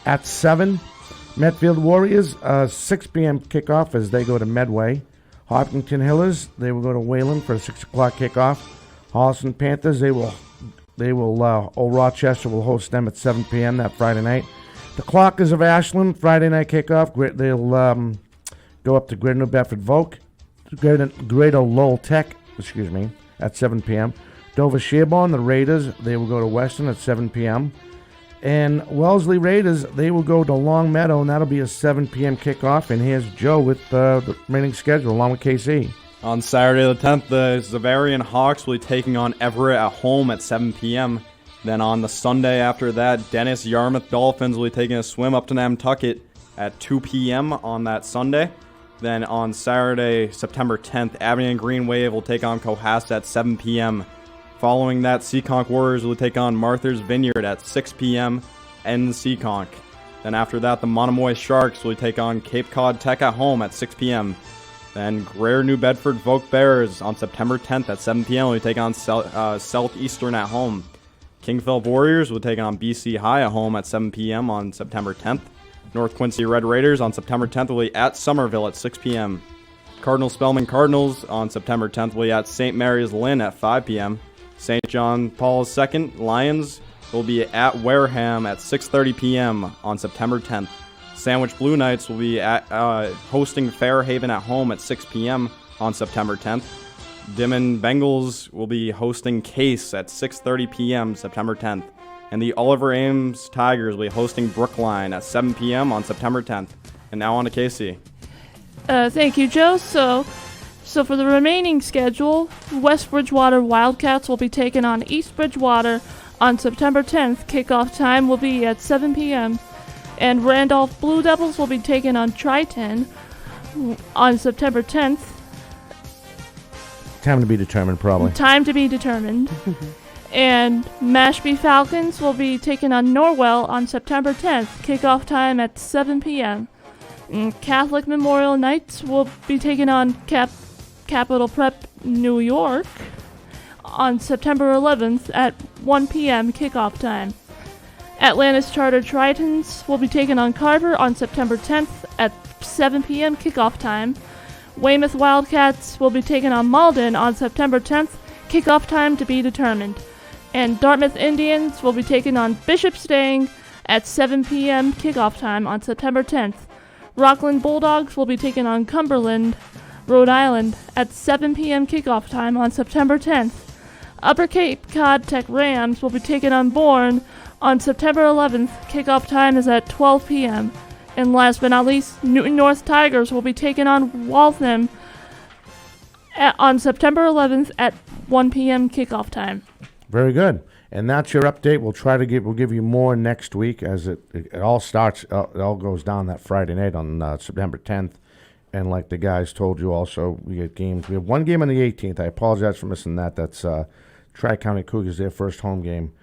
at 7. Metfield Warriors, 6 p.m. kickoff as they go to Medway. Hopkinton Hillers, they will go to Wayland for a 6 o'clock kickoff. Holliston Panthers, Old Rochester will host them at 7 p.m. that Friday night. The Clockers of Ashland, Friday night kickoff. They'll go up to Greater New Bedford Vogue, Greater Lowell Tech, at 7 p.m. Dover Sherborne, the Raiders, they will go to Weston at 7 p.m. And Wellesley Raiders, they will go to Long Meadow, and that'll be a 7 p.m. kickoff. And here's Joe with the remaining schedule, along with KC. On Saturday the 10th, the Zavarian Hawks will be taking on Everett at home at 7 p.m. Then on the Sunday after that, Dennis Yarmouth Dolphins will be taking a swim up to Nantucket at 2 p.m. on that Sunday. Then on Saturday, September 10th, Abingdon Green Wave will take on Cohasset at 7 p.m. Following that, Seekonk Warriors will take on Martha's Vineyard at 6 p.m. in Seekonk. Then after that, the Monomoy Sharks will take on Cape Cod Tech at home at 6 p.m. Then Greater New Bedford Vogue Bears on September 10th at 7 p.m. will take on Southeastern at home. King Philip Warriors will take on BC High at home at 7 p.m. on September 10th. North Quincy Red Raiders on September 10th will be at Somerville at 6 p.m. Cardinal Spellman Cardinals on September 10th will be at St. Mary's Lynn at 5 p.m. St. John Paul II Lions will be at Wareham at 6:30 p.m. on September 10th. Sandwich Blue Knights will be at hosting Fairhaven at home at 6 p.m. on September 10th. Dimon Bengals will be hosting Case at 6:30 p.m. September 10th. And the Oliver Ames Tigers will be hosting Brookline at 7 p.m. on September 10th. And now on to Casey. Thank you, Joe. So for the remaining schedule, West Bridgewater Wildcats will be taking on East Bridgewater on September 10th. Kickoff time will be at 7 p.m. And Randolph Blue Devils will be taking on Triton on September 10th. Time to be determined, probably. Time to be determined. And Mashpee Falcons will be taking on Norwell on September 10th. Kickoff time at 7 p.m. And Catholic Memorial Knights will be taking on Capital Prep New York on September 11th at 1 p.m. kickoff time. Atlantis Charter Tritons will be taking on Carver on September 10th at 7 p.m. kickoff time. Weymouth Wildcats will be taking on Malden on September 10th, kickoff time to be determined. And Dartmouth Indians will be taking on Bishop Stang at 7 p.m. kickoff time on September 10th. Rockland Bulldogs will be taking on Cumberland, Rhode Island at 7 p.m. kickoff time on September 10th. Upper Cape Cod Tech Rams will be taking on Bourne on September 11th. Kickoff time is at 12 p.m. And last but not least, Newton North Tigers will be taking on Waltham on September 11th at 1 p.m. kickoff time. Very good. And that's your update. We'll give you more next week as it all starts. It all goes down that Friday night on September 10th. And like the guys told you also, we get games. We have one game on the 18th. I apologize for missing that. That's Tri-County Cougars, their first home game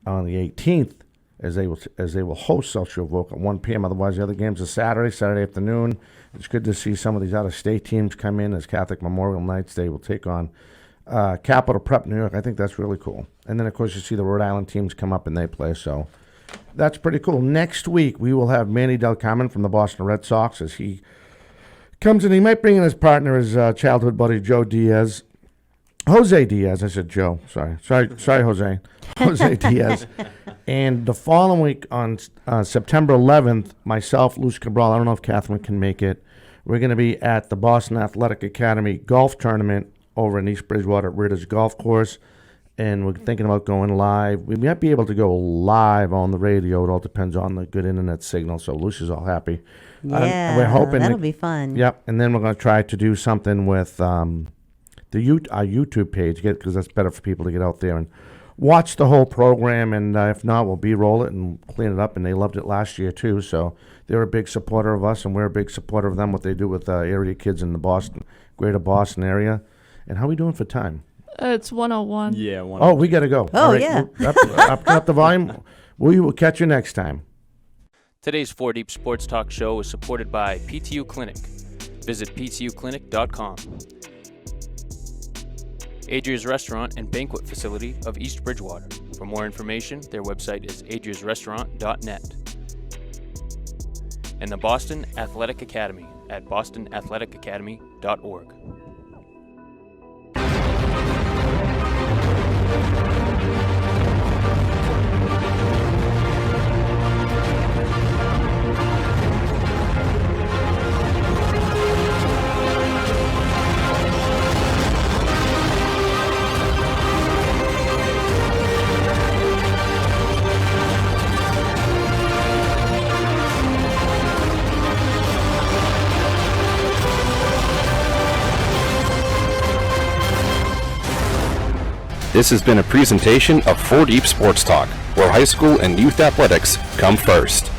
on the 18th, as they will host South Shore Voc at 1 p.m. Otherwise, the other games are Saturday afternoon. It's good to see some of these out-of-state teams come in as Catholic Memorial Nights. They will take on Capital Prep New York. I think that's really cool. And then, of course, you see the Rhode Island teams come up and they play. So that's pretty cool. Next week, we will have Manny Del Carmen from the Boston Red Sox as he comes in. He might bring in his partner, his childhood buddy, Jose Diaz. I said Joe. Sorry, Jose. Jose Diaz. And the following week on September 11th, myself, Luis Cabral, I don't know if Catherine can make it, we're going to be at the Boston Athletic Academy golf tournament over in East Bridgewater at Ritter's Golf Course. And we're thinking about going live. We might be able to go live on the radio. It all depends on the good internet signal. So Lucia's all happy. Yeah, we're hoping that'll be fun. Yep. And then we're going to try to do something with our YouTube page, because that's better for people to get out there and watch the whole program. And if not, we'll B-roll it and clean it up. And they loved it last year, too. So they're a big supporter of us, and we're a big supporter of them, what they do with area kids in the greater Boston area. And how are we doing for time? It's 101. Yeah, 101. Oh, we got to go. Oh, all right, yeah. Up the volume. We will catch you next time. Today's 4 Deep Sports Talk show is supported by PTU Clinic. Visit ptuclinic.com. Adria's Restaurant and Banquet Facility of East Bridgewater. For more information, their website is adriasrestaurant.net. And the Boston Athletic Academy at bostonathleticacademy.org. This has been a presentation of 4 Deep Sports Talk, where high school and youth athletics come first.